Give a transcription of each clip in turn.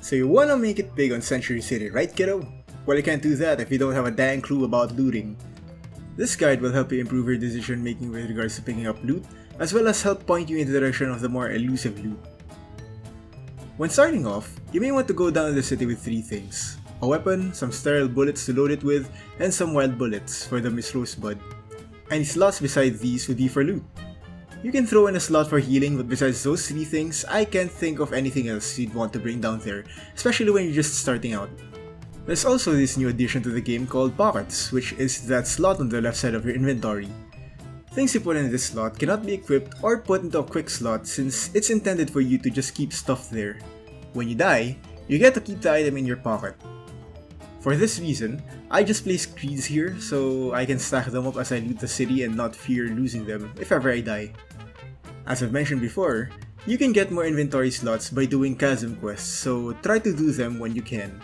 So you wanna make it big on Century City, right kiddo? Well, you can't do that if you don't have a dang clue about looting. This guide will help you improve your decision making with regards to picking up loot, as well as help point you in the direction of the more elusive loot. When starting off, you may want to go down the city with 3 things: a weapon, some sterile bullets to load it with, and some wild bullets for the Miss Rosebud. Any slots besides these would be for loot. You can throw in a slot for healing, but besides those 3 things, I can't think of anything else you'd want to bring down there, especially when you're just starting out. There's also this new addition to the game called Pockets, which is that slot on the left side of your inventory. Things you put in this slot cannot be equipped or put into a quick slot since it's intended for you to just keep stuff there. When you die, you get to keep the item in your pocket. For this reason, I just place creeds here so I can stack them up as I loot the city and not fear losing them if ever I die. As I've mentioned before, you can get more inventory slots by doing chasm quests, so try to do them when you can.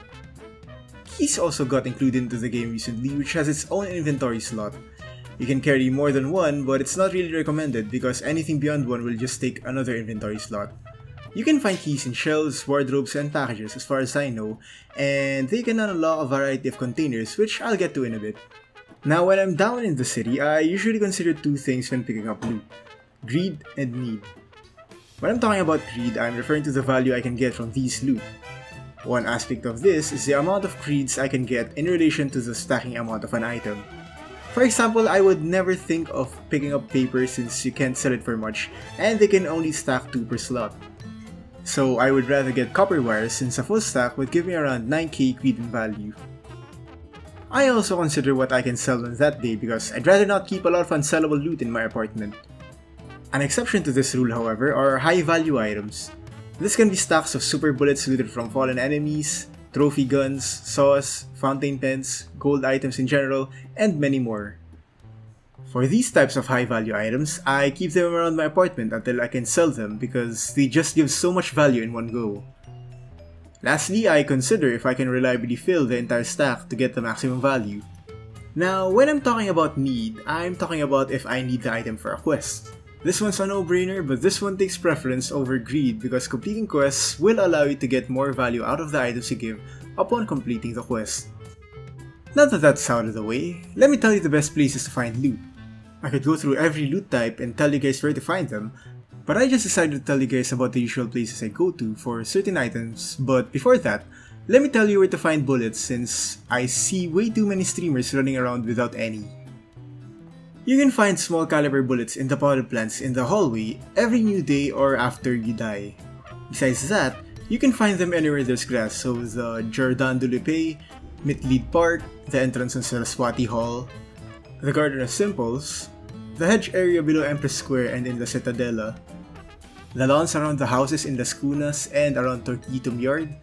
Keys also got included into the game recently, which has its own inventory slot. You can carry more than one, but it's not really recommended because anything beyond one will just take another inventory slot. You can find keys in shelves, wardrobes, and packages as far as I know, and they can unlock a variety of containers, which I'll get to in a bit. Now when I'm down in the city, I usually consider 2 things when picking up loot: greed and need. When I'm talking about greed, I'm referring to the value I can get from these loot. One aspect of this is the amount of creeds I can get in relation to the stacking amount of an item. For example, I would never think of picking up paper since you can't sell it for much and they can only stack 2 per slot. So I would rather get copper wires since a full stack would give me around 9k creed in value. I also consider what I can sell on that day because I'd rather not keep a lot of unsellable loot in my apartment. An exception to this rule, however, are high value items. This can be stacks of super bullets looted from fallen enemies, trophy guns, saws, fountain pens, gold items in general, and many more. For these types of high value items, I keep them around my apartment until I can sell them because they just give so much value in one go. Lastly, I consider if I can reliably fill the entire stack to get the maximum value. Now, when I'm talking about need, I'm talking about if I need the item for a quest. This one's a no-brainer, but this one takes preference over greed because completing quests will allow you to get more value out of the items you give upon completing the quest. Now that that's out of the way, let me tell you the best places to find loot. I could go through every loot type and tell you guys where to find them, but I just decided to tell you guys about the usual places I go to for certain items. But before that, let me tell you where to find bullets since I see way too many streamers running around without any. You can find small caliber bullets in the potted plants in the hallway every new day or after you die. Besides that, you can find them anywhere there's grass, so the Jardin de l'Épée, Mitlead Park, the entrance on Saraswati Hall, the Garden of Simples, the hedge area below Empress Square and in the Citadella, the lawns around the houses in Las Cunas and around Torquitum Yard,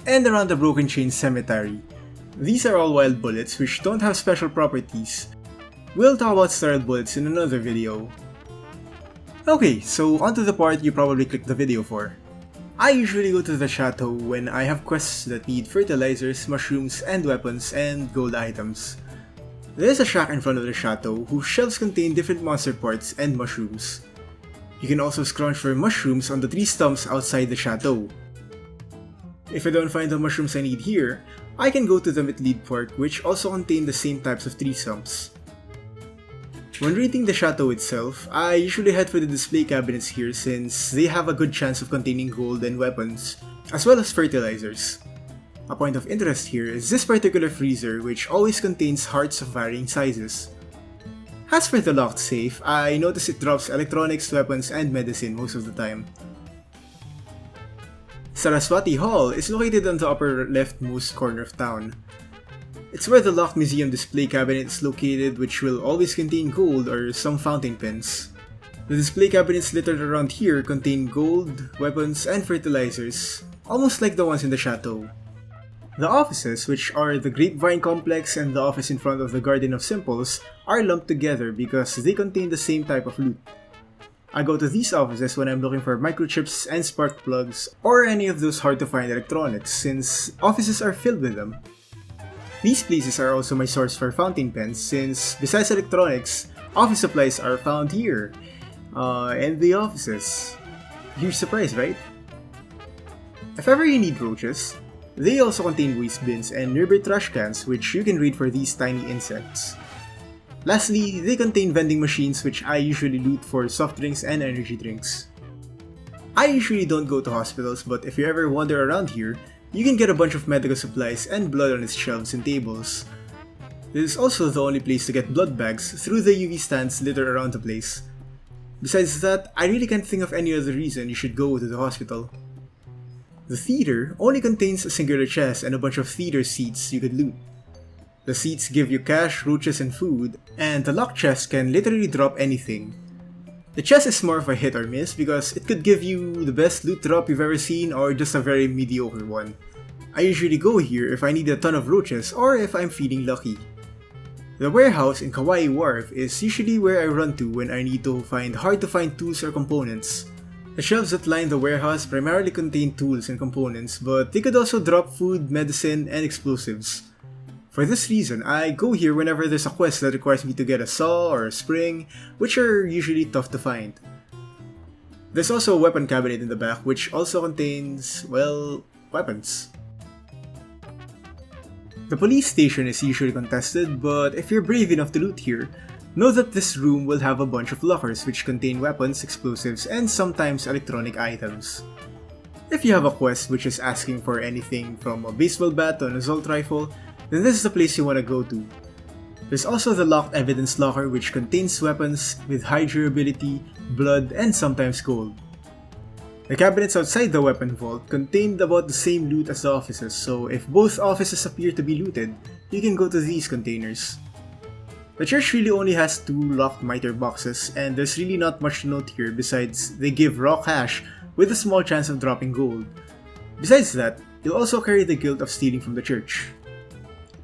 and around the Broken Chain Cemetery. These are all wild bullets which don't have special properties. We'll talk about sterile bullets in another video. Okay, so onto the part you probably clicked the video for. I usually go to the chateau when I have quests that need fertilizers, mushrooms, and weapons, and gold items. There is a shack in front of the chateau whose shelves contain different monster parts and mushrooms. You can also scrounge for mushrooms on the 3 stumps outside the chateau. If I don't find the mushrooms I need here, I can go to the Mitlead Park, which also contain the same types of 3 stumps. When raiding the chateau itself, I usually head for the display cabinets here since they have a good chance of containing gold and weapons, as well as fertilizers. A point of interest here is this particular freezer which always contains hearts of varying sizes. As for the locked safe, I notice it drops electronics, weapons, and medicine most of the time. Saraswati Hall is located on the upper leftmost corner of town. It's where the locked museum display cabinet is located, which will always contain gold or some fountain pens. The display cabinets littered around here contain gold, weapons, and fertilizers, almost like the ones in the chateau. The offices, which are the Grapevine Complex and the office in front of the Garden of Simples, are lumped together because they contain the same type of loot. I go to these offices when I'm looking for microchips and spark plugs or any of those hard to find electronics since offices are filled with them. These places are also my source for fountain pens since besides electronics, office supplies are found here, and the offices. You're surprised, right? If ever you need roaches, they also contain waste bins and nearby trash cans which you can raid for these tiny insects. Lastly, they contain vending machines which I usually loot for soft drinks and energy drinks. I usually don't go to hospitals, but if you ever wander around here, you can get a bunch of medical supplies and blood on its shelves and tables. This is also the only place to get blood bags through the UV stands littered around the place. Besides that, I really can't think of any other reason you should go to the hospital. The theater only contains a singular chest and a bunch of theater seats you could loot. The seats give you cash, roaches, and food, and the locked chest can literally drop anything. The chest is more of a hit or miss because it could give you the best loot drop you've ever seen or just a very mediocre one. I usually go here if I need a ton of roaches or if I'm feeling lucky. The warehouse in Kauai Wharf is usually where I run to when I need to find hard to find tools or components. The shelves that line the warehouse primarily contain tools and components, but they could also drop food, medicine, and explosives. For this reason, I go here whenever there's a quest that requires me to get a saw or a spring, which are usually tough to find. There's also a weapon cabinet in the back which also contains, well, weapons. The police station is usually contested, but if you're brave enough to loot here, know that this room will have a bunch of lockers which contain weapons, explosives, and sometimes electronic items. If you have a quest which is asking for anything from a baseball bat to an assault rifle, then this is the place you want to go to. There's also the locked evidence locker which contains weapons with high durability, blood, and sometimes gold. The cabinets outside the weapon vault contained about the same loot as the offices, so if both offices appear to be looted, you can go to these containers. The church really only has 2 locked mitre boxes, and there's really not much to note here besides they give raw cash with a small chance of dropping gold. Besides that, you'll also carry the guilt of stealing from the church.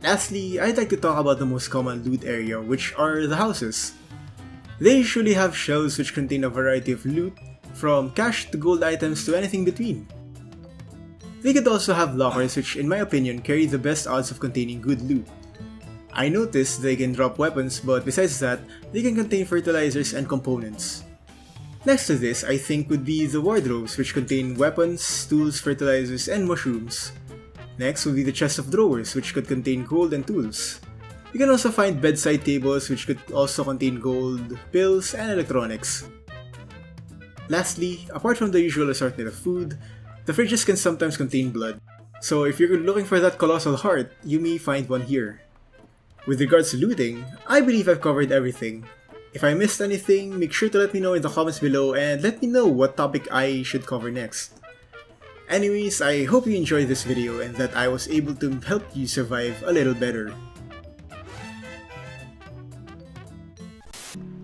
Lastly, I'd like to talk about the most common loot area, which are the houses. They usually have shelves which contain a variety of loot, from cash to gold items to anything between. They could also have lockers which in my opinion carry the best odds of containing good loot. I noticed they can drop weapons, but besides that, they can contain fertilizers and components. Next to this, I think would be the wardrobes which contain weapons, tools, fertilizers, and mushrooms. Next would be the chest of drawers which could contain gold and tools. You can also find bedside tables which could also contain gold, pills, and electronics. Lastly, apart from the usual assortment of food, the fridges can sometimes contain blood. So if you're looking for that colossal heart, you may find one here. With regards to looting, I believe I've covered everything. If I missed anything, make sure to let me know in the comments below and let me know what topic I should cover next. Anyways, I hope you enjoyed this video and that I was able to help you survive a little better.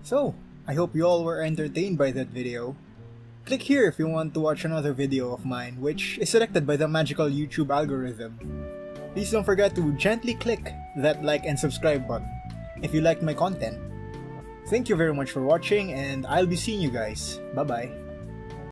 So, I hope you all were entertained by that video. Click here if you want to watch another video of mine, which is selected by the magical YouTube algorithm. Please don't forget to gently click that like and subscribe button if you liked my content. Thank you very much for watching and I'll be seeing you guys. Bye bye.